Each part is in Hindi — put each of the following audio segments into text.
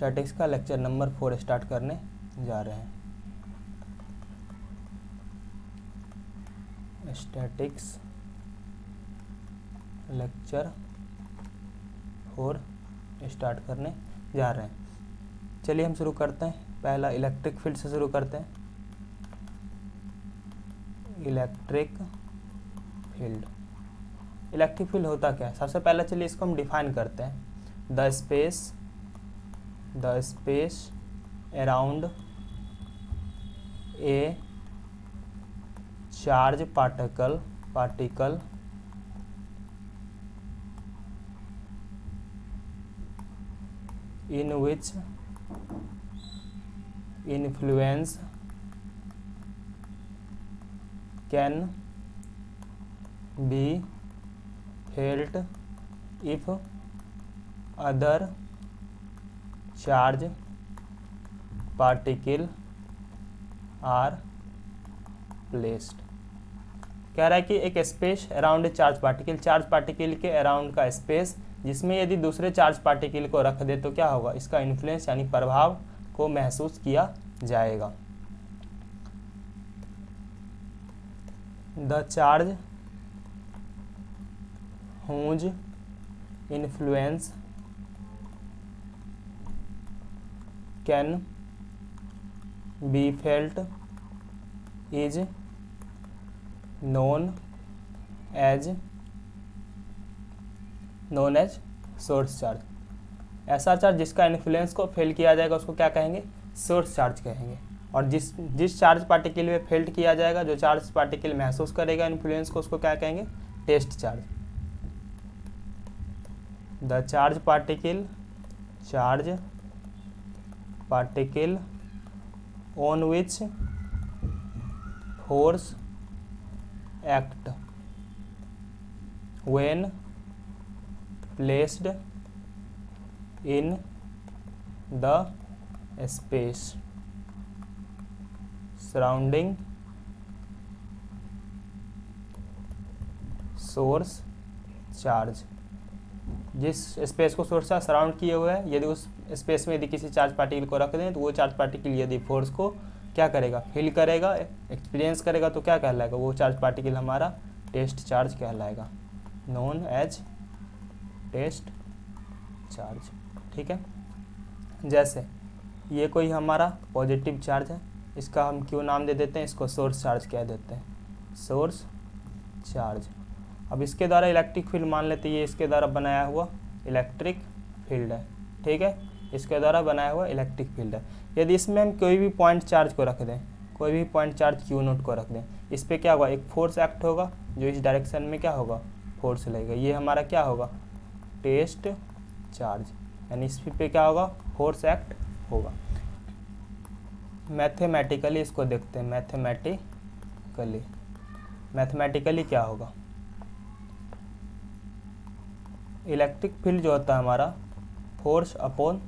स्टैटिक्स का लेक्चर नंबर 4 स्टार्ट करने जा रहे हैं। स्टैटिक्स लेक्चर 4 स्टार्ट करने जा रहे हैं। चलिए हम शुरू करते हैं। पहला इलेक्ट्रिक फील्ड से शुरू करते हैं। इलेक्ट्रिक फील्ड, इलेक्ट्रिक फील्ड होता क्या है? सबसे पहले चलिए इसको हम डिफाइन करते हैं। The space around a charge particle in which influence can be felt if other charge particle are placed। कह रहा है कि एक स्पेस अराउंड चार्ज पार्टिकल के अराउंड का स्पेस जिसमें यदि दूसरे चार्ज पार्टिकल को रख दे तो क्या होगा? इसका इन्फ्लुएंस यानी प्रभाव को महसूस किया जाएगा। The charge whose influence can be felt is known as source charge. ऐसा चार्ज जिसका इन्फ्लुएंस को फेल किया जाएगा उसको क्या कहेंगे? सोर्स चार्ज कहेंगे। और जिस चार्ज पार्टिकल में फेल्ट किया जाएगा, जो चार्ज पार्टिकल महसूस करेगा इन्फ्लुएंस को, उसको क्या कहेंगे? Test charge. The charge particle on which force act when placed in the space surrounding source charge। जिस स्पेस को सोर्स चार्ज सराउंड किए हुए है, यदि उस स्पेस में यदि किसी चार्ज पार्टिकल को रख दें तो वो चार्ज पार्टिकल यदि फोर्स को क्या करेगा? फील करेगा, एक्सपीरियंस करेगा, तो क्या कहलाएगा? वो चार्ज पार्टिकल हमारा टेस्ट चार्ज कहलाएगा, नोन एज टेस्ट चार्ज। ठीक है। जैसे ये कोई हमारा पॉजिटिव चार्ज है, इसका हम क्यों नाम दे देते हैं? इसको सोर्स चार्ज कह देते हैं, सोर्स चार्ज। अब इसके द्वारा इलेक्ट्रिक फील्ड मान लेते हैं, ये इसके द्वारा बनाया हुआ इलेक्ट्रिक फील्ड है। ठीक है, इसके द्वारा बनाया हुआ इलेक्ट्रिक फील्ड है। यदि इसमें हम कोई भी पॉइंट चार्ज को रख दें, कोई भी पॉइंट चार्ज क्यू नोट को रख दें, इस पर क्या होगा? एक फोर्स एक्ट होगा जो इस डायरेक्शन में क्या होगा? फोर्स लगेगा। ये हमारा क्या होगा? टेस्ट चार्ज, यानी इस पे क्या होगा? फोर्स एक्ट होगा। मैथमेटिकली इसको देखते हैं। मैथमेटिकली क्या होगा? इलेक्ट्रिक फील्ड जो होता है हमारा फोर्स अपॉन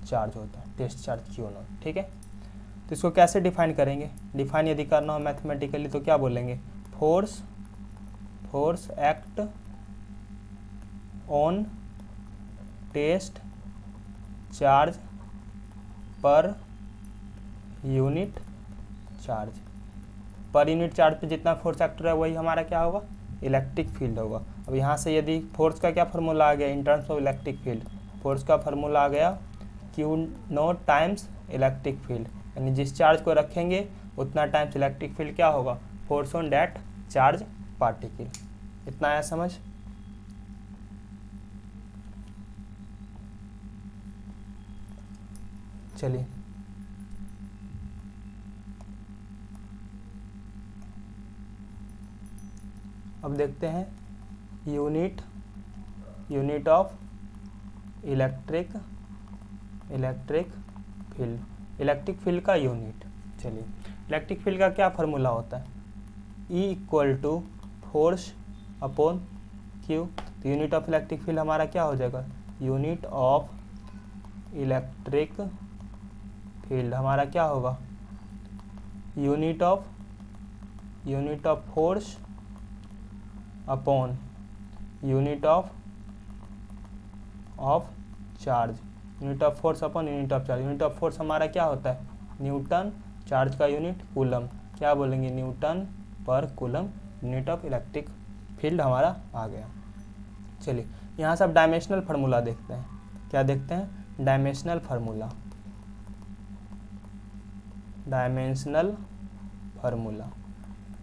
चार्ज होता है, टेस्ट चार्ज क्यू नॉट। ठीक है, तो इसको कैसे डिफाइन करेंगे? डिफाइन यदि करना हो मैथमेटिकली तो क्या बोलेंगे? Force act on test charge पर यूनिट चार्ज। पर यूनिट चार्ज पे जितना फोर्स एक्ट है वही हमारा क्या होगा? इलेक्ट्रिक फील्ड होगा। अब यहाँ से यदि फोर्स का क्या फार्मूला आ गया in terms of electric field? Force का फार्मूला आ गया Q not times electric field, यानी जिस चार्ज को रखेंगे उतना टाइम्स इलेक्ट्रिक फील्ड क्या होगा? Force on that charge particle. इतना आया समझ? चलिए अब देखते हैं unit of electric field. Electric field का यूनिट। चलिए इलेक्ट्रिक फील्ड का क्या फार्मूला होता है? E equal to force upon Q. तो यूनिट ऑफ इलेक्ट्रिक फील्ड हमारा क्या हो जाएगा? यूनिट ऑफ इलेक्ट्रिक फील्ड हमारा क्या होगा? Unit of force upon unit of charge. Unit of force upon unit of charge. Unit of force हमारा क्या होता है, न्यूटन, चार्ज का यूनिट कूलम, क्या बोलेंगे, न्यूटन पर coulomb. Unit of electric field हमारा आ गया। चलिए यहाँ से अब डायमेंशनल फार्मूला देखते हैं। क्या देखते हैं, dimensional formula. Dimensional formula,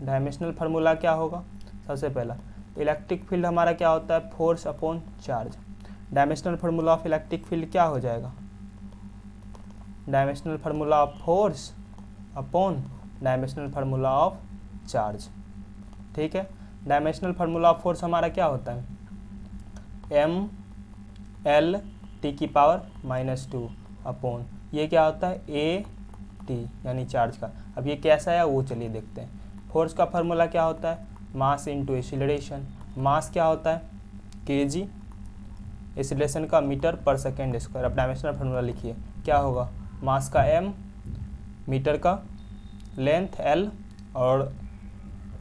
dimensional formula क्या होगा, सबसे पहला इलेक्ट्रिक फील्ड हमारा क्या होता है, force upon charge. Dimensional formula of electric field क्या हो जाएगा, dimensional formula of force upon dimensional formula of charge. ठीक है, डायमेंशनल फार्मूला ऑफ फोर्स हमारा क्या होता है, m(L)(T⁻⁻2) अपॉन ये क्या होता है, A(T) यानी चार्ज का। अब ये कैसा है वो चलिए देखते हैं। फोर्स का फार्मूला क्या होता है, मास इंटू एक्सीलरेशन। मास क्या होता है, kg, एक्सीलरेशन का मीटर पर सेकेंड स्क्वायर। अब डायमेंशनल फार्मूला लिखिए, क्या होगा, मास का m, मीटर का लेंथ l, और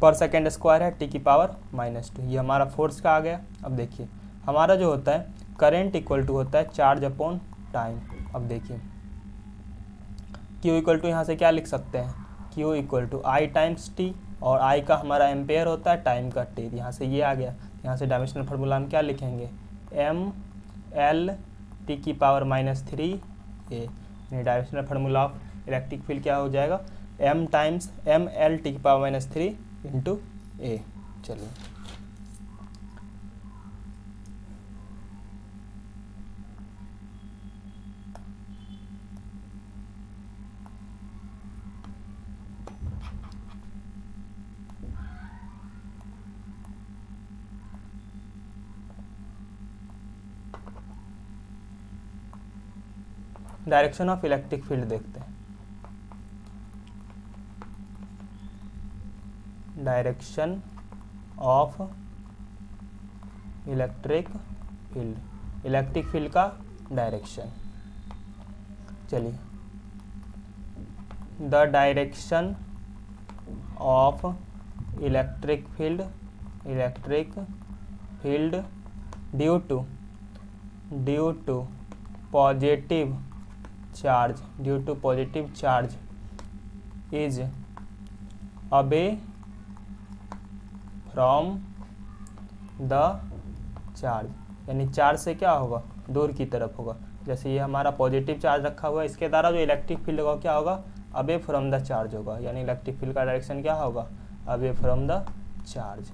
पर सेकेंड स्क्वायर है T⁻⁻2। ये हमारा फोर्स का आ गया। अब देखिए हमारा जो होता है करंट इक्वल टू होता है चार्ज अपॉन टाइम। अब देखिए Q इक्वल टू यहाँ से क्या लिख सकते हैं, Q equal to I times T, और I का हमारा एम्पेयर होता है, टाइम का T। यहाँ से ये आ गया। यहाँ से डायमेंशनल फार्मूला हम क्या लिखेंगे, mL(T⁻⁻3a). यानी dimensional formula of electric field क्या हो जाएगा, m times mL(T⁻⁻3) into a। चलिए डायरेक्शन ऑफ इलेक्ट्रिक फील्ड देखते हैं। Direction of electric field, electric field का डायरेक्शन। चलिए, the direction of electric field, electric field due to positive charge, due to positive charge is away from the charge. यानी चार्ज से क्या होगा, दूर की तरफ होगा। जैसे ये हमारा पॉजिटिव चार्ज रखा हुआ है, इसके द्वारा जो इलेक्ट्रिक फील्ड होगा क्या होगा, अवे फ्रॉम द चार्ज होगा। यानी इलेक्ट्रिक फील्ड का डायरेक्शन क्या होगा, अवे फ्रॉम द चार्ज।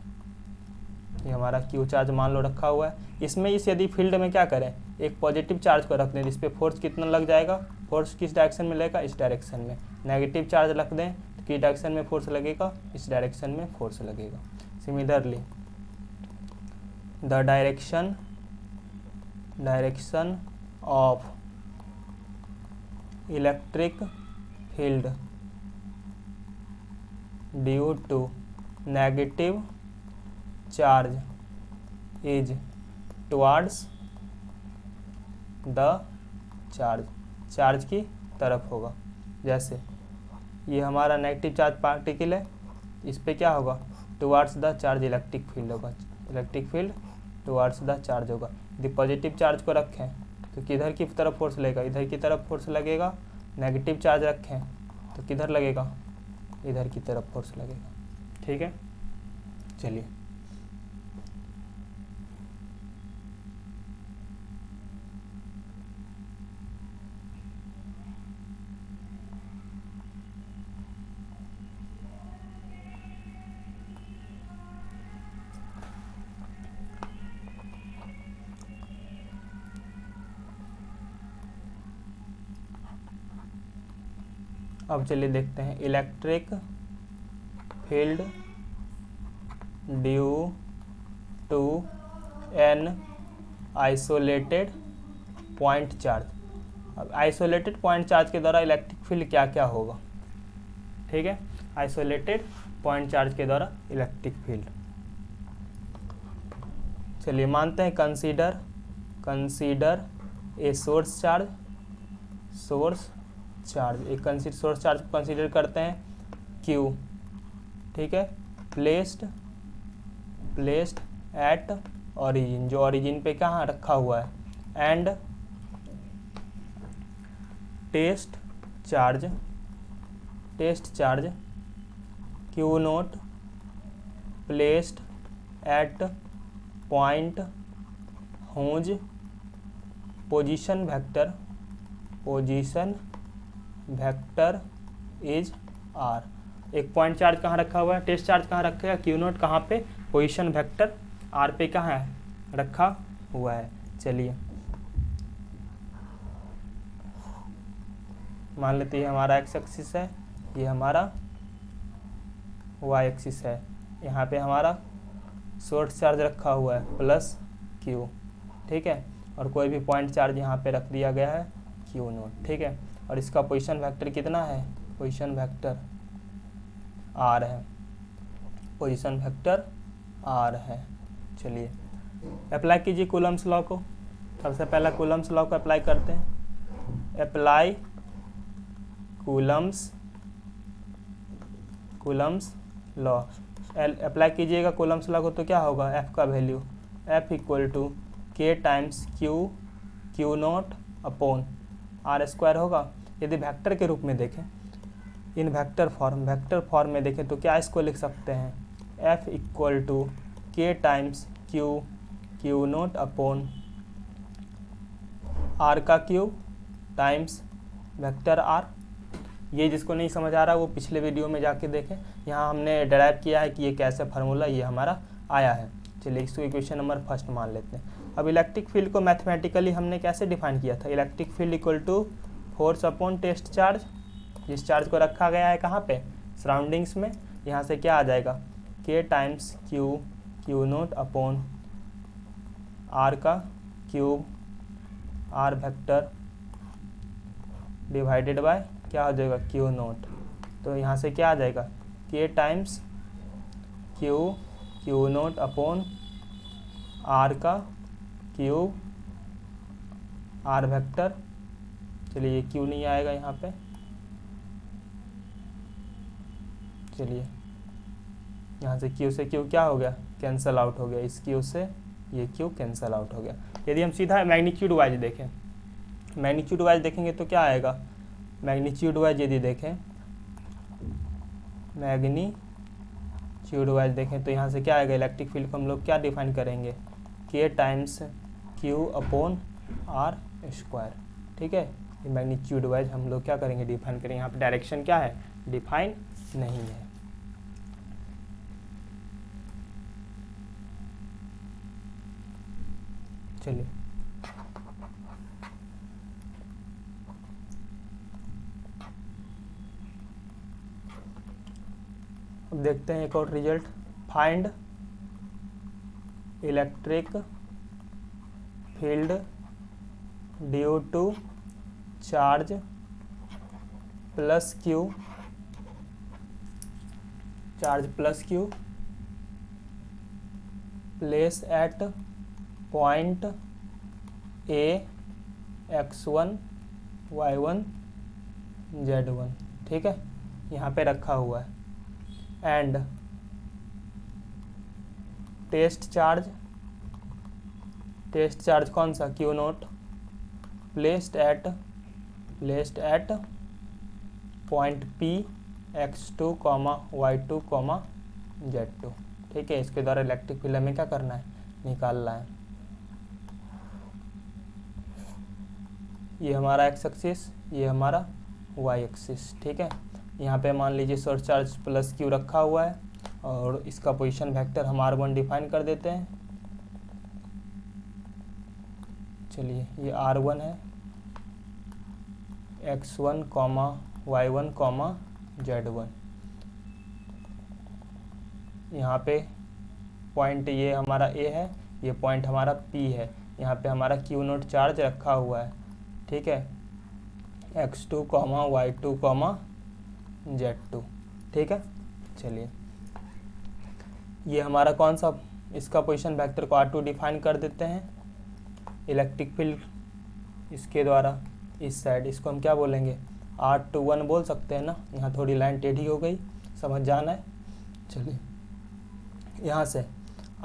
ये हमारा Q चार्ज मान लो रखा हुआ है। इसमें इस यदि फील्ड में क्या करें, एक पॉजिटिव चार्ज को रख दें, जिस पे फोर्स कितना लग जाएगा, फोर्स किस डायरेक्शन में लगेगा, इस डायरेक्शन में। नेगेटिव चार्ज रख दें तो किस डायरेक्शन में फोर्स लगेगा, इस डायरेक्शन में फोर्स लगेगा। Similarly the direction of electric field due to negative charge is towards the charge, charge की तरफ होगा। जैसे ये हमारा नेगेटिव चार्ज पार्टिकल है, इस पे क्या होगा, towards the charge electric field होगा, electric field towards the charge होगा। यदि पॉजिटिव चार्ज को रखें तो किधर की तरफ फोर्स लगेगा, इधर की तरफ फोर्स लगेगा। नेगेटिव चार्ज रखें तो किधर लगेगा, इधर की तरफ फोर्स लगेगा। ठीक है, चलिए अब चलिए देखते हैं electric field due to an isolated point charge. अब आइसोलेटेड पॉइंट चार्ज के द्वारा इलेक्ट्रिक फील्ड क्या क्या होगा, ठीक है, आइसोलेटेड पॉइंट चार्ज के द्वारा इलेक्ट्रिक फील्ड। चलिए मानते हैं कंसीडर ए सोर्स चार्ज, एक सोर्स चार्ज को कंसीडर करते हैं Q, ठीक है, प्लेस्ड एट ओरिजिन, जो ओरिजिन पे कहाँ रखा हुआ है, and test charge Q not placed at point whose position vector is R. एक पॉइंट चार्ज कहाँ रखा हुआ है, टेस्ट चार्ज कहाँ रखा है, क्यू नोट कहाँ पे, पोजीशन वेक्टर आर पे कहाँ है रखा हुआ है। चलिए मान लेते हैं हमारा एक्स एक्सिस है, ये हमारा वाई एक्सिस है, यहाँ पे हमारा सोर्स चार्ज रखा हुआ है प्लस क्यू, ठीक है, और कोई भी पॉइंट चार्ज यहाँ पे रख दिया गया है क्यू नोट, ठीक है, और इसका पोजीशन वेक्टर कितना है, पोजीशन वेक्टर आर है, पोजीशन वेक्टर आर है। चलिए अप्लाई कीजिए कूलम्स लॉ को। सबसे पहला कूलम्स लॉ को अप्लाई करते हैं। अप्लाई कूलम्स लॉ अप्लाई कीजिएगा कूलम्स लॉ को, तो क्या होगा, एफ का value F equal to K times Q note upon R square होगा। यदि वेक्टर के रूप में देखें, इन वेक्टर फॉर्म में देखें तो क्या इसको लिख सकते हैं, F equal to K times Q note upon R का क्यूब टाइम्स वेक्टर आर। ये जिसको नहीं समझ आ रहा वो पिछले वीडियो में जाके देखें, यहाँ हमने डेराइव किया है कि ये कैसे फार्मूला ये हमारा आया है। चलिए इसको इक्वेशन नंबर फर्स्ट मान लेते हैं। अब इलेक्ट्रिक फील्ड को मैथमेटिकली हमने कैसे डिफाइन किया था, electric field equal to force upon test charge, जिस चार्ज को रखा गया है कहाँ पे, सराउंडिंग्स में, यहाँ से क्या आ जाएगा, K times Q note upon R का cube R vector divided by क्या हो जाएगा क्यू नोट। तो यहाँ से क्या आ जाएगा, K times Q note upon R का क्यूब आर वेक्टर। चलिए क्यू नहीं आएगा यहाँ पे, चलिए यहाँ से क्यू से क्यू क्या हो गया, कैंसल आउट हो गया, इस क्यू से ये क्यू कैंसल आउट हो गया। यदि हम सीधा मैग्नीट्यूड वाइज देखें, मैग्नीट्यूड वाइज देखेंगे तो क्या आएगा, मैग्नीट्यूड वाइज यदि देखें, मैग्नीट्यूड वाइज देखें तो यहाँ से क्या आएगा, इलेक्ट्रिक फील्ड को हम लोग क्या डिफाइन करेंगे, K times Q upon R square, ठीक है। ये मैग्नीट्यूड वाइज हम लोग क्या करेंगे, डिफाइन करेंगे। यहाँ पे डायरेक्शन क्या है, डिफाइन नहीं है। चलिए अब देखते हैं एक और result, find electric field due to charge plus Q place at point A x1 y1 z1, ठीक है, यहाँ पे रखा हुआ है। एंड टेस्ट चार्ज कौन सा, Q not placed at point P x2, y2, z2, ठीक है। इसके द्वारा इलेक्ट्रिक फील्ड हमें क्या करना है, निकालना है। ये हमारा एक्स एक्सिस, ये हमारा वाई एक्सिस, ठीक है। यहाँ पे मान लीजिए सोर्स चार्ज प्लस क्यू रखा हुआ है और इसका पोजीशन वेक्टर हम r1 डिफाइन कर देते हैं। चलिए ये r1 है, x1, y1, z1। यहाँ पे पॉइंट ये हमारा A है, ये पॉइंट हमारा P है, यहाँ पे हमारा क्यू नोट चार्ज रखा हुआ है, ठीक है, x2, y2, z2, ठीक है। चलिए ये हमारा कौन सा, इसका पोजीशन वेक्टर को r2 डिफाइन कर देते हैं। इलेक्ट्रिक फील्ड इसके द्वारा इस साइड, इसको हम क्या बोलेंगे, r21 बोल सकते हैं ना। यहाँ थोड़ी लाइन टेढ़ी हो गई, समझ जाना है। चलिए यहाँ से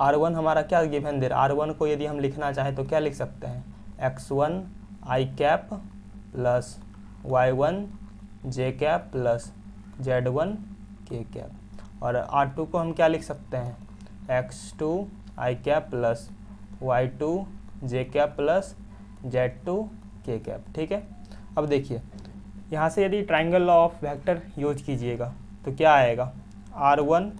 r1 हमारा क्या गिवन दे रहा है, r1 को यदि हम लिखना चाहें तो क्या लिख सकते हैं, x1 i cap plus y1 J cap plus z1 K cap. और r2 को हम क्या लिख सकते हैं, x2 आई कैप प्लस y2 जे कैप प्लस z2 के कैप। ठीक है, अब देखिए यहाँ से यदि triangle law of vector use कीजिएगा तो क्या आएगा, r1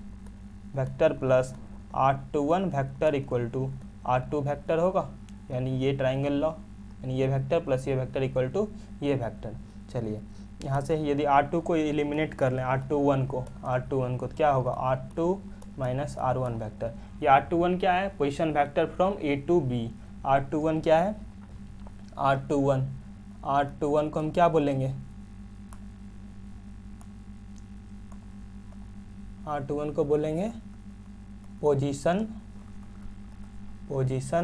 vector plus r21 vector equal to r2 vector होगा, यानी ये ट्राइंगल लॉ, यानी ये वेक्टर प्लस ये वेक्टर इक्वल टू ये वेक्टर। चलिए यहाँ से यदि r2 को एलिमिनेट कर लें, r21 को तो क्या होगा, r2 माइनस r1 वेक्टर। ये r21 क्या है, position vector from a to b। r21 क्या है, r21 को हम क्या बोलेंगे, r21 को बोलेंगे position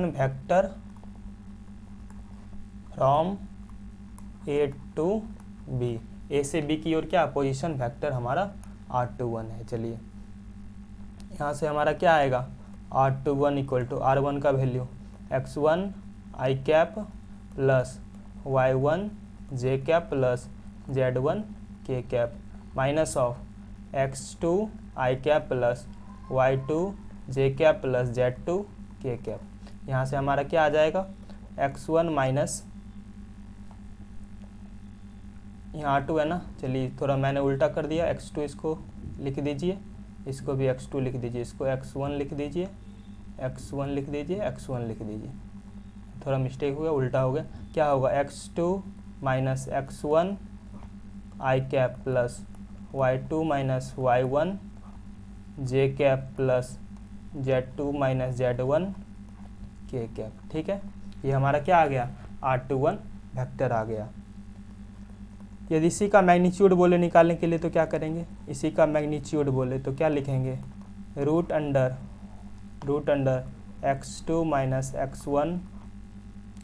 vector from A to B. A से बी की ओर क्या पोजीशन वेक्टर हमारा r21 है। चलिए यहाँ से हमारा क्या आएगा, r21 इक्वल टू r1 का value x1 I cap plus y1 J cap plus z1 K cap minus of x2 I cap plus y2 J cap plus z2 के कैप। यहाँ से हमारा क्या आ जाएगा, x1 माइनस, यहाँ r2 है ना, चलिए थोड़ा मैंने उल्टा कर दिया, x2 इसको लिख दीजिए, इसको भी x2 लिख दीजिए, इसको x1 लिख दीजिए, x1 लिख दीजिए, x1 लिख दीजिए, थोड़ा मिस्टेक हो गया, उल्टा हो गया। क्या होगा, x2 minus x1 I cap plus y2 minus y1 J cap plus z2 minus z1 K cap. ठीक है, ये हमारा क्या आ गया, r21 वेक्टर आ गया। यदि इसी का मैग्नीट्यूड बोले निकालने के लिए तो क्या करेंगे, इसी का मैग्नीट्यूड बोले तो क्या लिखेंगे, root under x2 minus x1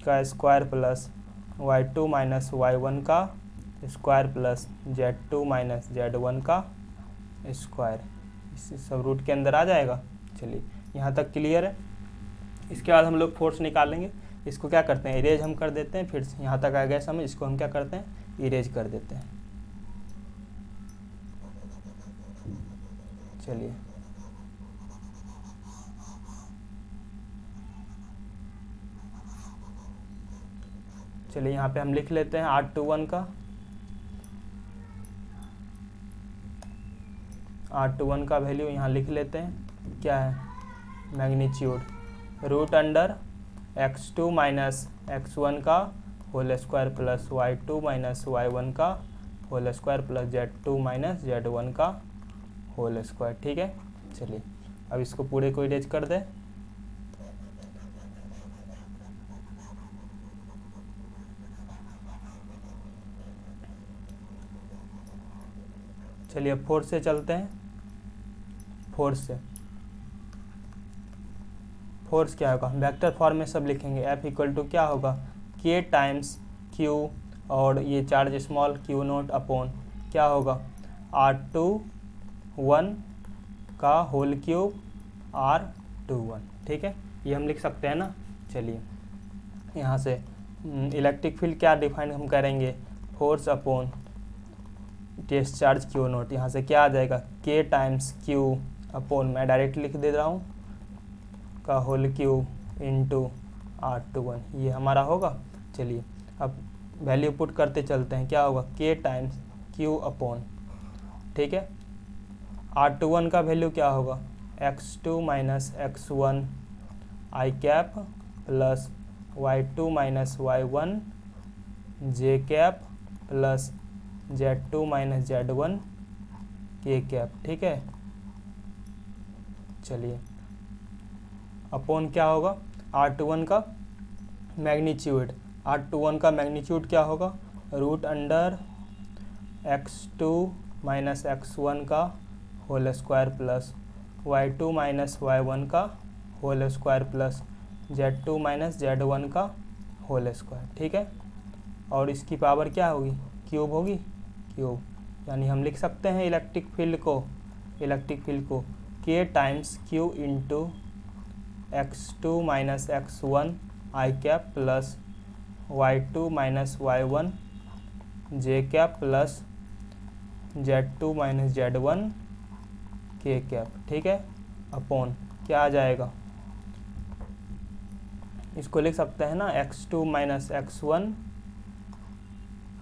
का square plus y2 minus y1 का square plus z2 minus z1 का स्क्वायर, इस सब रूट के अंदर आ जाएगा। चलिए यहाँ तक क्लियर है। इसके बाद हम लोग फोर्स निकालेंगे, इसको क्या करते हैं, इरेज हम कर देते हैं, फिर यहाँ तक आ गया समझ, इसको हम क्या करते हैं, इरेज कर देते हैं। चलिए यहाँ पे हम लिख लेते हैं r21 का वैल्यू यहाँ लिख लेते हैं, क्या है, magnitude root under x2 minus x1 का whole square plus y2 minus y1 का whole square plus z2 minus z1 का होल स्क्वायर। ठीक है, चलिए अब इसको पूरे को इरेज कर दे। चलिए अब फोर्स से चलते हैं। फोर्स क्या होगा, वेक्टर फॉर्म में सब लिखेंगे, F इक्वल टू क्या होगा, K टाइम्स Q और ये charge small Q naught upon क्या होगा, R21 का होल क्यूब R21। ठीक है, ये हम लिख सकते हैं ना। चलिए यहाँ से इलेक्ट्रिक फील्ड क्या डिफाइन हम करेंगे, force upon test charge Q not, यहाँ से क्या आ जाएगा, K टाइम्स Q अपॉन, मैं डायरेक्ट लिख दे रहा हूँ, का होल क्यूब इंटू R21, ये हमारा होगा। चलिए अब वैल्यू पुट करते चलते हैं, क्या होगा, K टाइम्स Q अपॉन, ठीक है, R21 का वैल्यू क्या होगा, x2 minus x1 I cap plus y2 minus y1 J cap plus z2 minus z1 K cap. ठीक है, चलिए अपॉन क्या होगा, R21 का मैग्नीट्यूड, R21 का मैग्नीट्यूड क्या होगा, root under x2 minus x1 का whole square plus y2 minus y1 का whole square plus z2 minus z1 का होल स्क्वायर। ठीक है, और इसकी पावर क्या होगी, क्यूब होगी, क्यूब, यानी हम लिख सकते हैं इलेक्ट्रिक फील्ड को K times Q into x2 minus x1 I cap plus y2 minus y1 J cap plus Z2 minus Z1 K cap, ठीक है, अपॉन क्या आ जाएगा, इसको लिख सकते हैं ना x2 माइनस x1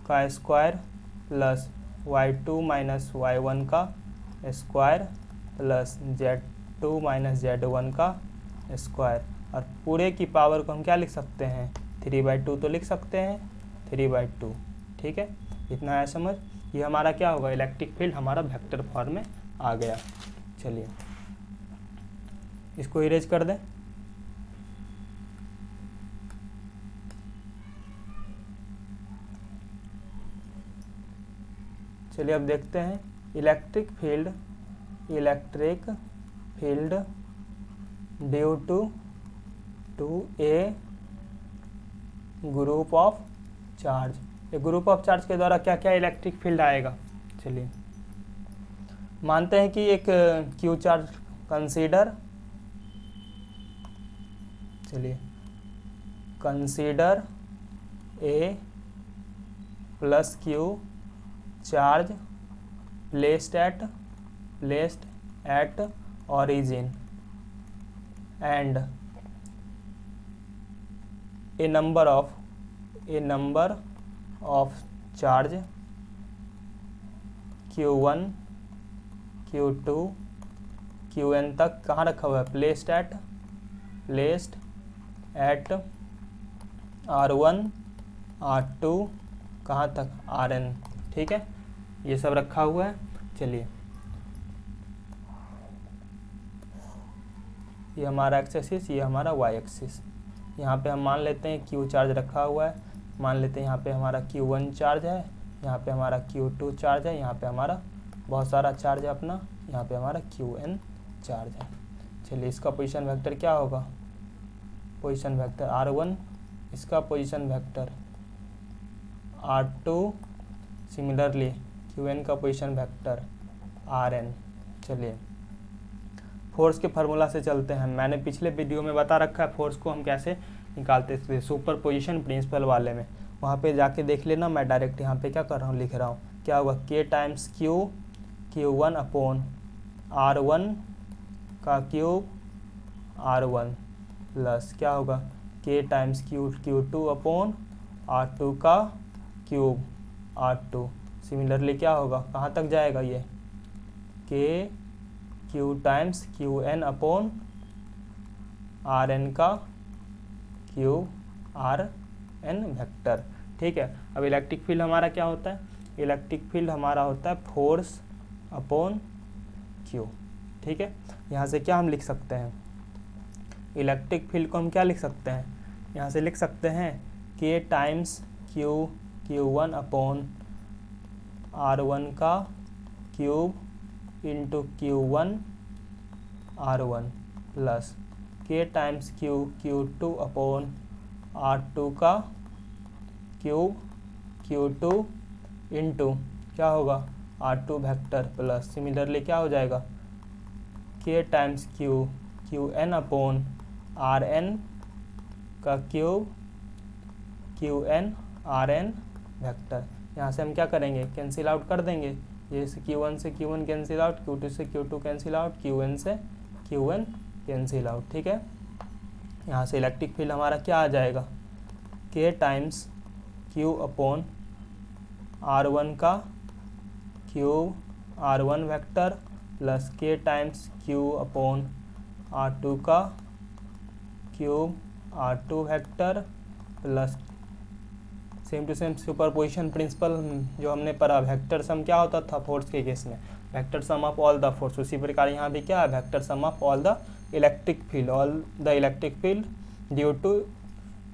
का square plus y2 minus y1 का square plus Z2 minus Z1 का स्क्वायर, और पूरे की पावर को हम क्या लिख सकते हैं, 3/2 तो लिख सकते हैं, 3/2, ठीक है, इतना है समझ। ये हमारा क्या होगा, इलेक्ट्रिक फील्ड हमारा वेक्टर फॉर्म में आ गया। चलिए इसको इरेज कर दें। चलिए अब देखते हैं electric field due to a group of charge. ये ग्रुप ऑफ चार्ज के द्वारा क्या क्या इलेक्ट्रिक फील्ड आएगा। चलिए मानते हैं कि एक क्यू चार्ज कंसीडर, चलिए consider a plus Q charge placed at origin and a number of charge Q1 Q2 Qn तक कहाँ रखा हुआ है, प्लेस्ड एट R1 R2 कहाँ तक, Rn, ठीक है, ये सब रखा हुआ है। चलिए ये हमारा एक्स एक्सिस, ये हमारा वाई एक्सिस। यहाँ पे हम मान लेते हैं क्यू चार्ज रखा हुआ है, मान लेते हैं यहाँ पे हमारा Q1 चार्ज है, यहाँ पे हमारा Q2 चार्ज है, यहाँ पे हमारा बहुत सारा चार्ज है अपना, यहाँ पे हमारा Qn चार्ज है। चलिए इसका पोजीशन वेक्टर क्या होगा, पोजीशन वेक्टर R1, इसका position vector R2, similarly Qn का पोजीशन वेक्टर Rn। चलिए फोर्स के फार्मूला से चलते हैं। मैंने पिछले वीडियो में बता रखा है फोर्स को हम कैसे निकालते थे, सुपर पोजिशन प्रिंसिपल वाले में, वहाँ पे जाके देख लेना। मैं डायरेक्ट यहाँ पे क्या कर रहा हूँ, लिख रहा हूँ, क्या होगा, K times Q1 upon R1 का क्यूब R1 प्लस क्या होगा, K times Q2 upon R2 का क्यूब R2। सिमिलरली क्या होगा, कहाँ तक जाएगा ये, Q times Qn upon Rn का क्यूब Rn वेक्टर, ठीक है। अब इलेक्ट्रिक फील्ड हमारा क्या होता है, इलेक्ट्रिक फील्ड हमारा होता है फोर्स अपॉन Q, ठीक है। यहाँ से क्या हम लिख सकते हैं, इलेक्ट्रिक फील्ड को हम क्या लिख सकते हैं, यहाँ से लिख सकते हैं K times Q1 upon R1 का cube into Q1 R1 plus K times Q2 upon R2 का क्यूब Q2 इंटू क्या होगा R2 वेक्टर प्लस सिमिलरली क्या हो जाएगा K times Qn upon Rn का क्यूब Qn Rn वेक्टर। यहाँ से हम क्या करेंगे, कैंसिल आउट कर देंगे, ये से Q1 से Q1 कैंसिल आउट, Q2 से Q2 कैंसिल आउट, Qn से Qn कैंसिल आउट, ठीक है। यहाँ से इलेक्ट्रिक फील्ड हमारा क्या आ जाएगा, K times Q upon R1 का cube R1 vector plus K times Q upon R2 का cube R2 vector plus same to same superposition principle जो हमने पढ़ा, वेक्टर सम क्या होता था फोर्स के केस में, vector sum of all the force. उसी प्रकार यहाँ भी क्या है, vector sum of all the electric field, all the electric field due to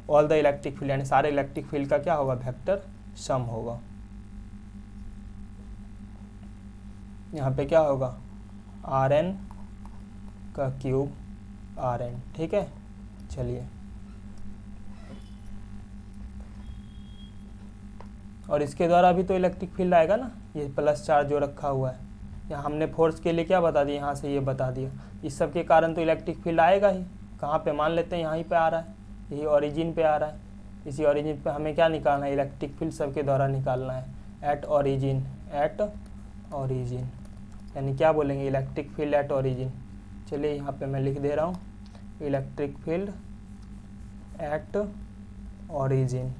all the electric field, यानी सारे इलेक्ट्रिक फील्ड का क्या होगा, वेक्टर सम होगा। यहाँ पे क्या होगा, Rn का क्यूब Rn, ठीक है। चलिए और इसके द्वारा भी तो इलेक्ट्रिक फील्ड आएगा ना, ये प्लस चार्ज जो रखा हुआ है, यहाँ हमने फोर्स के लिए क्या बता दिया, यहाँ से ये बता दिया, इस सब के कारण तो इलेक्ट्रिक फील्ड आएगा ही। कहाँ पे, मान लेते हैं यहीं पे आ रहा है, यही ओरिजिन पे आ रहा है, इसी ओरिजिन पे हमें क्या निकालना है, इलेक्ट्रिक फील्ड सबके द्वारा निकालना है। एट ओरिजिन, एट ओरिजिन यानी क्या बोलेंगे, इलेक्ट्रिक फील्ड एट ओरिजिन। चलिए यहाँ पे मैं लिख दे रहा हूँ, इलेक्ट्रिक फील्ड एट ओरिजिन,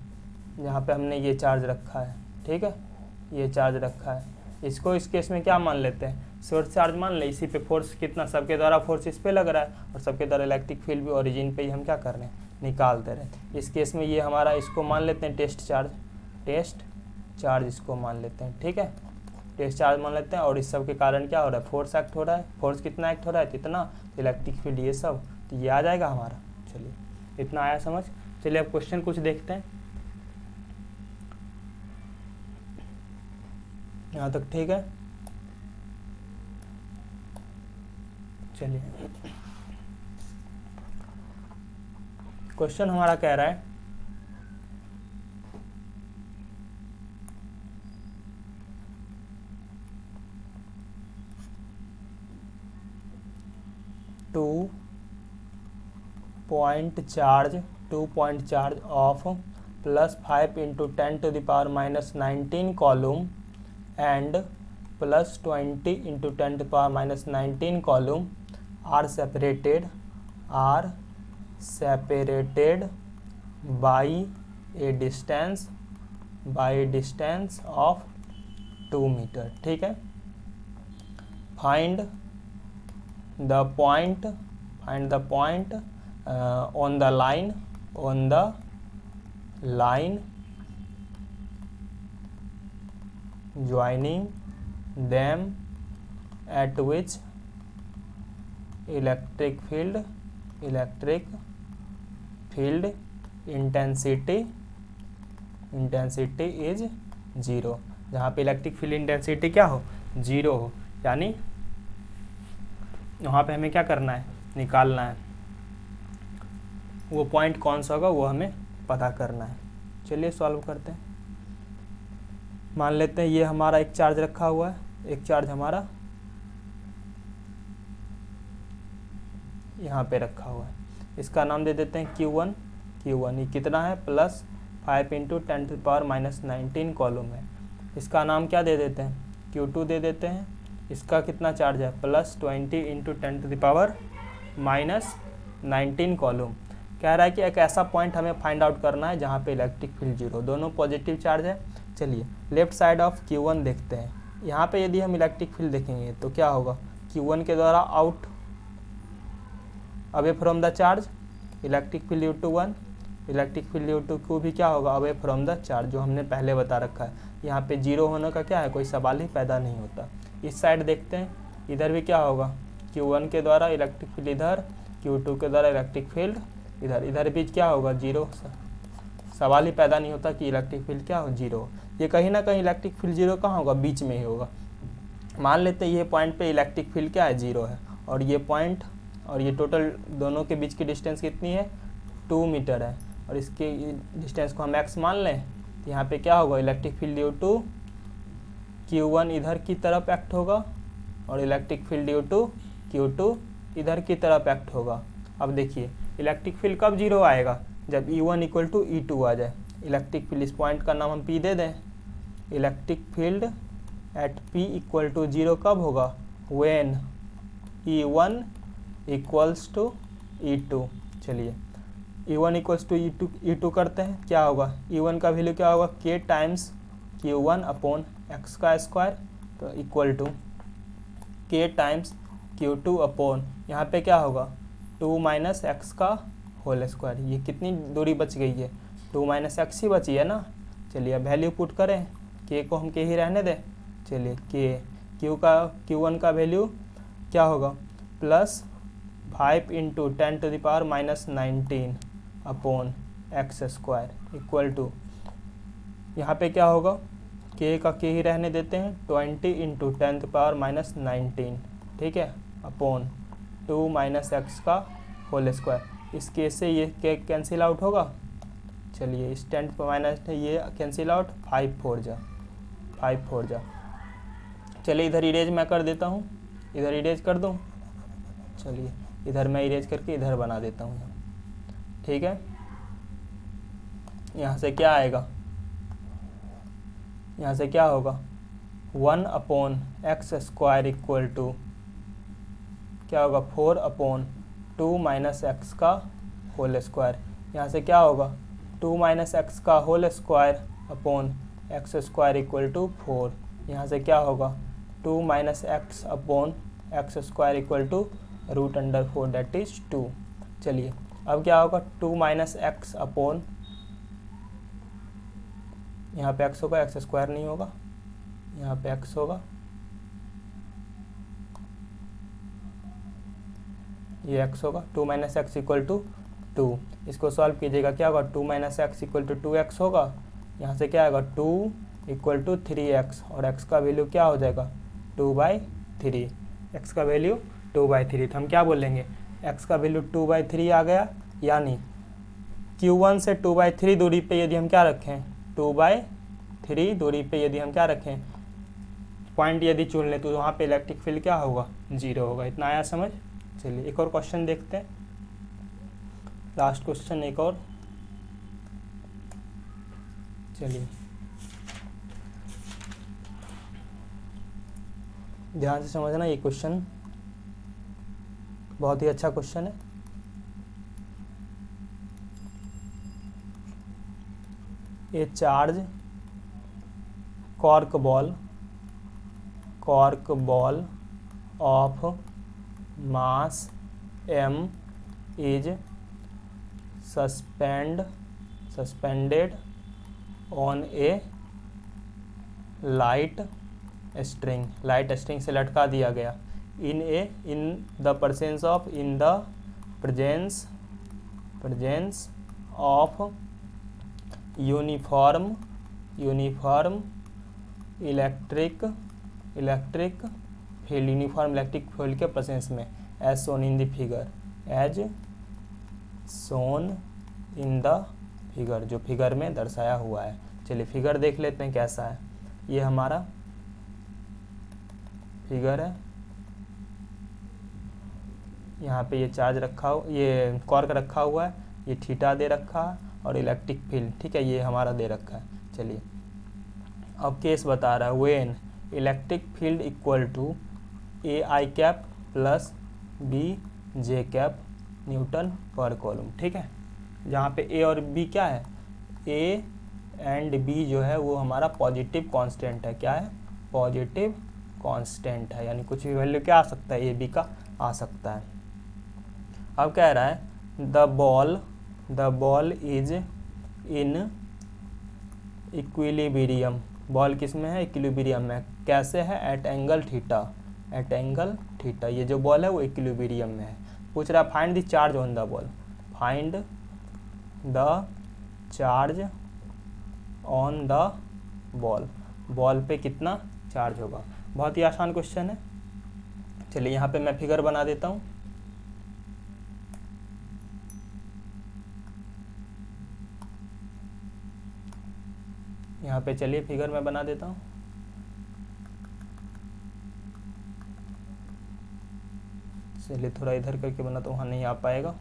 जहाँ पे हमने ये चार्ज रखा है, ठीक है, ये चार्ज रखा है। इसको इस केस में क्या मान लेते हैं, सोर्स चार्ज मान ले। इसी पे फोर्स कितना, सबके द्वारा फोर्स इस पे लग रहा है और सबके द्वारा इलेक्ट्रिक फील्ड भी ओरिजिन पे ही हम क्या कर रहे हैं, निकाल दे रहे हैं। इस केस में ये हमारा, इसको मान लेते हैं टेस्ट चार्ज, टेस्ट चार्ज इसको मान लेते हैं, ठीक है, टेस्ट चार्ज मान लेते हैं। और इस सब के कारण क्या हो रहा है, फोर्स एक्ट हो रहा है। फोर्स कितना एक्ट हो रहा है, कितना, इलेक्ट्रिक फील्ड ये सब, तो ये आ जाएगा हमारा। चलिए इतना आया समझ। चलिए अब क्वेश्चन कुछ देखते हैं, यहाँ तक ठीक है। चलिए क्वेश्चन हमारा कह रहा है two point charge of +5 × 10⁻⁻19 column and +20 × 10⁻⁻19 column are separated by a distance of 2 meter, ठीक है। find the point on the line joining them at which electric field intensity is 0, जहाँ पे इलेक्ट्रिक फील्ड इंटेंसिटी क्या हो, 0 हो। यानी वहाँ पे हमें क्या करना है, निकालना है, वो पॉइंट कौन सा होगा वो हमें पता करना है। चलिए सॉल्व करते हैं। मान लेते हैं ये हमारा एक चार्ज रखा हुआ है, एक चार्ज हमारा यहाँ पे रखा हुआ है, इसका नाम दे देते हैं Q1। ये कितना है, +5 × 10⁻⁻19 कॉलम है। इसका नाम क्या दे देते हैं, Q2 दे देते हैं। इसका कितना चार्ज है, +20 × 10⁻⁻19 कॉलम। कह रहा है कि एक ऐसा पॉइंट हमें फाइंड आउट करना है जहाँ पे इलेक्ट्रिक फील्ड 0, दोनों पॉजिटिव चार्ज है। चलिए लेफ्ट साइड ऑफ Q1 देखते हैं। यहाँ पे यदि हम इलेक्ट्रिक फील्ड देखेंगे तो क्या होगा, Q1 के द्वारा out away from the charge, electric field U2 electric field U2 को भी क्या होगा, अवे फ्रॉम द चार्ज, जो हमने पहले बता रखा है। यहाँ पे 0 होने का क्या है, कोई सवाल ही पैदा नहीं होता। इस साइड देखते हैं, इधर भी क्या होगा, Q1 के द्वारा इलेक्ट्रिक फील्ड इधर, Q2 के द्वारा इलेक्ट्रिक फील्ड इधर, इधर भी क्या होगा, 0, सवाल ही पैदा नहीं होता कि इलेक्ट्रिक फील्ड क्या हो, 0। ये कहीं ना कहीं इलेक्ट्रिक फील्ड 0 कहाँ होगा, बीच में ही होगा। मान लेते हैं ये पॉइंट पे इलेक्ट्रिक फील्ड क्या है, 0 है, और ये पॉइंट और ये टोटल दोनों के बीच की डिस्टेंस कितनी है, 2 मीटर है, और इसके डिस्टेंस को हम x मान लें। तो यहाँ पे क्या होगा, इलेक्ट्रिक फील्ड U2 Q1 इधर की तरफ एक्ट होगा और इलेक्ट्रिक फील्ड U2 Q2 इधर की तरफ एक्ट होगा। अब देखिए इलेक्ट्रिक फील्ड कब 0 आएगा, जब E1 = E2 आ जाए। इलेक्ट्रिक फील्ड, इस पॉइंट का नाम हम P दे दें। इलेक्ट्रिक फील्ड एट P = 0 कब होगा, व्हेन E1 = E2। चलिए E1 = E2 करते हैं, क्या होगा, E1 का वैल्यू क्या होगा, K टाइम्स Q1/x का स्क्वायर, तो equal to K times Q2 upon, यहाँ पे क्या होगा, 2 - x का होल स्क्वायर। ये कितनी दूरी बच गई है, 2 - x ही बची है ना। चलिए अब वैल्यू पुट करें, K को हम K ही रहने दें। चलिए Q1 का वैल्यू क्या होगा, +5 × 10⁻⁻19 अपॉन x² इक्वल टू, यहाँ पे क्या होगा, K का K ही रहने देते हैं, 20 × 10⁻⁻19, ठीक है, अपॉन 2 - x का होल स्क्वायर। इस केस से ये K कैंसिल आउट होगा। चलिए इस 10 ये कैंसिल आउट, 5 4 जा। चलिए इधर इरेज मैं कर देता हूँ, इधर इरेज कर दूँ। चलिए इधर मैं इरेज करके इधर बना देता हूँ, ठीक है। यहाँ से क्या आएगा, यहाँ से क्या होगा 1/x² इक्वल टू क्या होगा 4/2 माइनस एक्स का होल स्क्वायर। यहाँ से क्या होगा 2 माइनस एक्स का whole square upon x² equal to 4। यहाँ से क्या होगा 2 minus X upon x² equal to √4 that is 2। चलिए अब क्या होगा 2 माइनस एक्स अपॉन, यहाँ पे x होगा, x² नहीं होगा, यहाँ पे x होगा, ये x होगा। 2 माइनस एक्स इक्वल टू 2, इसको सॉल्व कीजिएगा क्या होगा 2 minus x equal to 2x होगा। यहाँ से क्या आएगा 2 इक्वल टू 3x और x का वैल्यू क्या हो जाएगा 2/3, x का वैल्यू 2/3। तो हम क्या बोलेंगे x का वैल्यू 2/3 आ गया, यानी Q1 से 2/3 दूरी पे यदि हम क्या रखें 2/3 दूरी पे यदि हम क्या रखें पॉइंट यदि चुन लें तो वहाँ पे इलेक्ट्रिक फील्ड क्या होगा 0 होगा। इतना आया समझ। चलिए एक और क्वेश्चन देखते हैं, लास्ट क्वेश्चन एक और। चलिए ध्यान से समझना, ये क्वेश्चन बहुत ही अच्छा क्वेश्चन है। ए charge cork ball of mass m is suspended on a light string से लटका दिया गया in the presence of uniform electric field, uniform electric field के प्रेजेंस में as shown in the figure, जो फिगर में दर्शाया हुआ है। चलिए फिगर देख लेते हैं कैसा है। ये हमारा फिगर है, यहाँ पे ये चार्ज रखा हो, ये कॉर्क रखा हुआ है, ये थीटा दे रखा है और इलेक्ट्रिक फील्ड, ठीक है, ये हमारा दे रखा है। चलिए अब केस बता रहा है when electric field equal to AI cap plus BJ cap newton पर कॉलम, ठीक है। जहाँ पे A और B क्या है, A एंड B जो है वो हमारा पॉजिटिव कांस्टेंट है। क्या है, पॉजिटिव कांस्टेंट है, यानी कुछ भी वैल्यू क्या आ सकता है A B का आ सकता है। अब कह रहा है the ball is in equilibrium, ball किस में है इक्विलिब्रियम में, कैसे है एट एंगल थीटा, ये जो बॉल है वो इक्विलिब्रियम में है। पूछ रहा है find the charge on the ball, find the charge on the ball पे कितना चार्ज होगा। बहुत ही आसान क्वेश्चन है। चलिए यहाँ पे मैं फिगर बना देता हूँ। यहाँ पे चलिए फिगर मैं बना देता हूँ। चलिए थोड़ा इधर करके बना तो वहाँ नहीं आ पाएगा।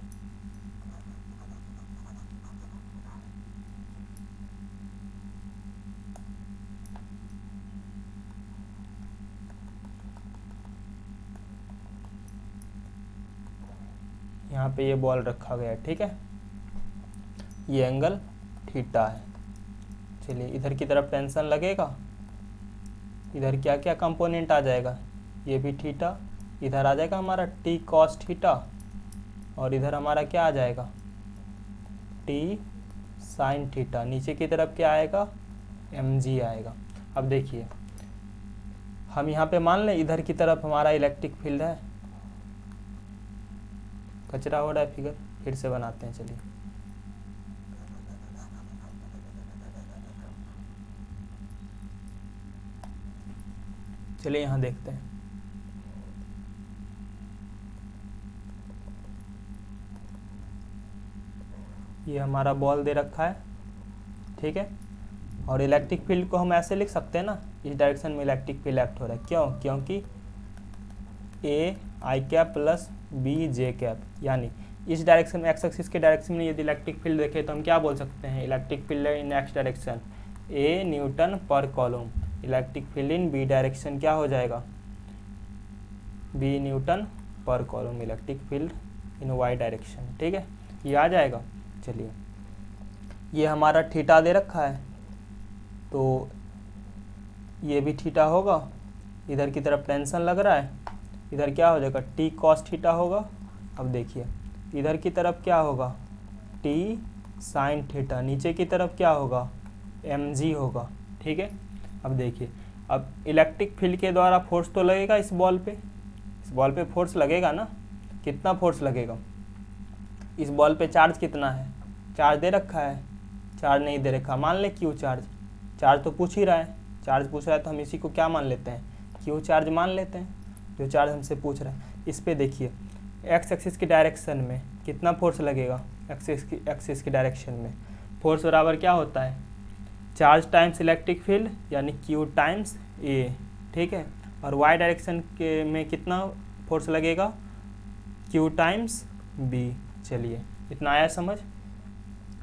यहाँ पे ये बॉल रखा गया है, ठीक है, ये एंगल थीटा है। चलिए इधर की तरफ टेंशन लगेगा, इधर क्या क्या कंपोनेंट आ जाएगा, ये भी थीटा, इधर आ जाएगा हमारा t cos थीटा और इधर हमारा क्या आ जाएगा t sin थीटा, नीचे की तरफ क्या आएगा mg आएगा। अब देखिए हम यहाँ पे मान लें इधर की तरफ हमारा इलेक्ट्रिक फील्ड है, कचरा हो रहा है फिगर, फिर से बनाते हैं। चलिए यहाँ देखते हैं। ये हमारा बॉल दे रखा है, ठीक है, और इलेक्ट्रिक फील्ड को हम ऐसे लिख सकते हैं ना, इस डायरेक्शन में इलेक्ट्रिक फील्ड एक्ट हो रहा है। क्यों, क्योंकि AI cap plus BJ cap, यानी इस डायरेक्शन में एक्स एक्सिस के डायरेक्शन में यदि इलेक्ट्रिक फील्ड देखें तो हम क्या बोल सकते हैं, electric field in X direction A newton पर coulomb. Electric field in B direction क्या हो जाएगा, बी न्यूटन पर coulomb electric field in Y direction. ठीक है, ये आ जाएगा। चलिए, ये हमारा थीटा दे रखा है, तो ये भी थीटा होगा। इधर की तरफ टेंशन लग रहा है, इधर क्या हो जाएगा, टी कॉस थीटा होगा। अब देखिए, इधर की तरफ क्या होगा, टी साइन थीटा। नीचे की तरफ क्या होगा, एम जी होगा। ठीक है, अब देखिए, अब इलेक्ट्रिक फील्ड के द्वारा फोर्स तो लगेगा इस बॉल पे फोर्स लगेगा ना। कितना फोर्स लगेगा, इस बॉल पे चार्ज कितना है, चार्ज दे रखा है, चार्ज नहीं दे रखा, मान ले क्यू चार्ज तो पूछ ही रहा है, चार्ज पूछ रहा है तो हम इसी को क्या मान लेते हैं, क्यू चार्ज मान लेते हैं, जो चार्ज हमसे पूछ रहा है। इस पे देखिए, एक्स एक्सिस की डायरेक्शन में कितना फोर्स लगेगा, एक्सिस की डायरेक्शन में फोर्स बराबर क्या होता है, चार्ज टाइम्स इलेक्ट्रिक फील्ड यानी क्यू टाइम्स ए। ठीक है, और वाई डायरेक्शन के में कितना फोर्स लगेगा, क्यू टाइम्स बी। चलिए, इतना आया समझ,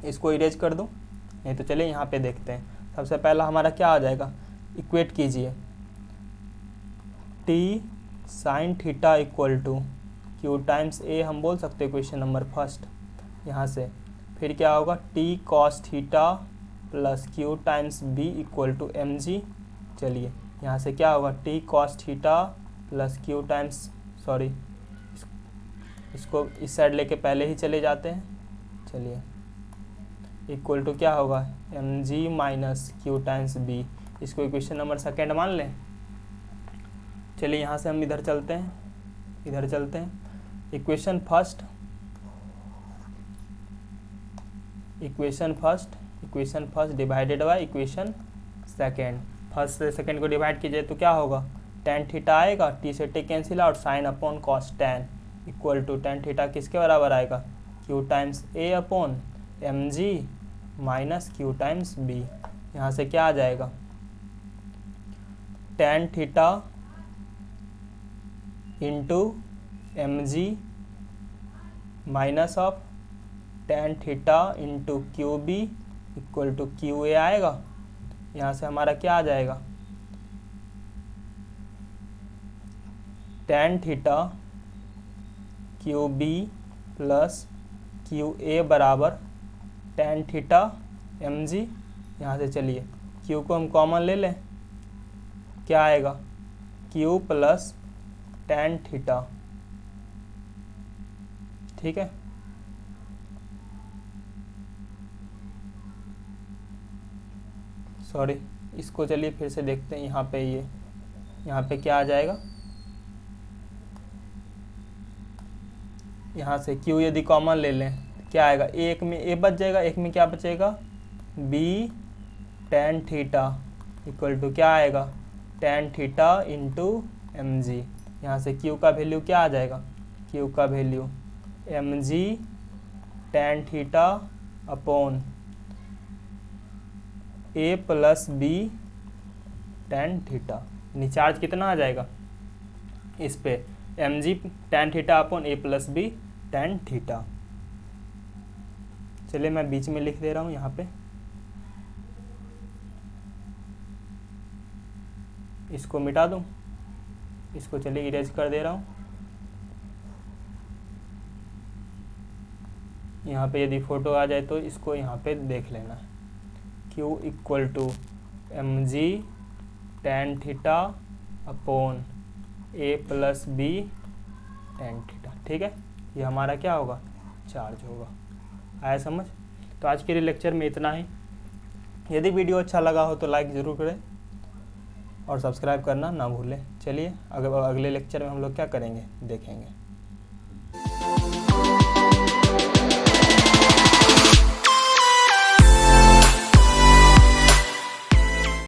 इसको इरेज कर दूं, नहीं तो चलिए यहाँ पे देखते हैं। सबसे पहला हमारा क्या आ जाएगा, इक्वेट कीजिए, T sine theta equal to Q times A, हम बोल सकते हैं क्वेश्चन नंबर फर्स्ट यहाँ से। फिर क्या होगा, T cos theta plus Q times B equal to M G. चलिए, यहाँ से क्या होगा, T cos theta plus Q times, sorry इसको इस साइड लेके पहले ही चले जाते हैं। चलिए, इक्वल टू क्या होगा, एम जी माइनस क्यू टाइम्स बी। इसको इक्वेशन नंबर सेकेंड मान लें। चलिए, यहाँ से हम इधर चलते हैं, equation first divided by equation second. First से सेकेंड को डिवाइड कीजिए तो क्या होगा, टेन थीटा आएगा, टी से T cancel out, sine upon cos tan equal to tan theta किसके बराबर आएगा, q times a upon m ji minus q times b. यहाँ से क्या आ जाएगा, ten theta into M ji minus of ten theta into Q B equal to Q A आएगा। यहाँ से हमारा क्या आ जाएगा, ten theta Q B plus Q A बराबर टेन थीटा एम जी। यहाँ से चलिए, क्यू को हम कॉमन ले लें, क्या आएगा, क्यू प्लस टेन थीटा। ठीक है, सॉरी इसको चलिए फिर से देखते हैं। यहाँ पे क्या आ जाएगा, यहाँ से क्यू यदि कॉमन ले लें क्या आएगा, एक में ए बच जाएगा, एक में क्या बचेगा, B ten theta equal to क्या आएगा, ten theta into M G. यहाँ से क्यू का वैल्यू क्या आ जाएगा, क्यू का वैल्यू एम जी टेन थीटा अपॉन ए प्लस बी टेन थीटा। यानी चार्ज कितना आ जाएगा इस पे, एम जी टेन थीटा अपॉन ए प्लस बी टेन थीटा। चलिए, मैं बीच में लिख दे रहा हूँ यहाँ पे, इसको मिटा दूँ, इसको चलिए इरेज कर दे रहा हूँ। यहाँ पे यदि फोटो आ जाए तो इसको यहाँ पे देख लेना है, Q equal to M ji ten theta upon A plus B ten theta. ठीक है, ये हमारा क्या होगा, चार्ज होगा। आया समझ। तो आज के लिए लेक्चर में इतना ही। यदि वीडियो अच्छा लगा हो तो लाइक ज़रूर करें और सब्सक्राइब करना ना भूलें। चलिए, अगले लेक्चर में हम लोग क्या करेंगे देखेंगे।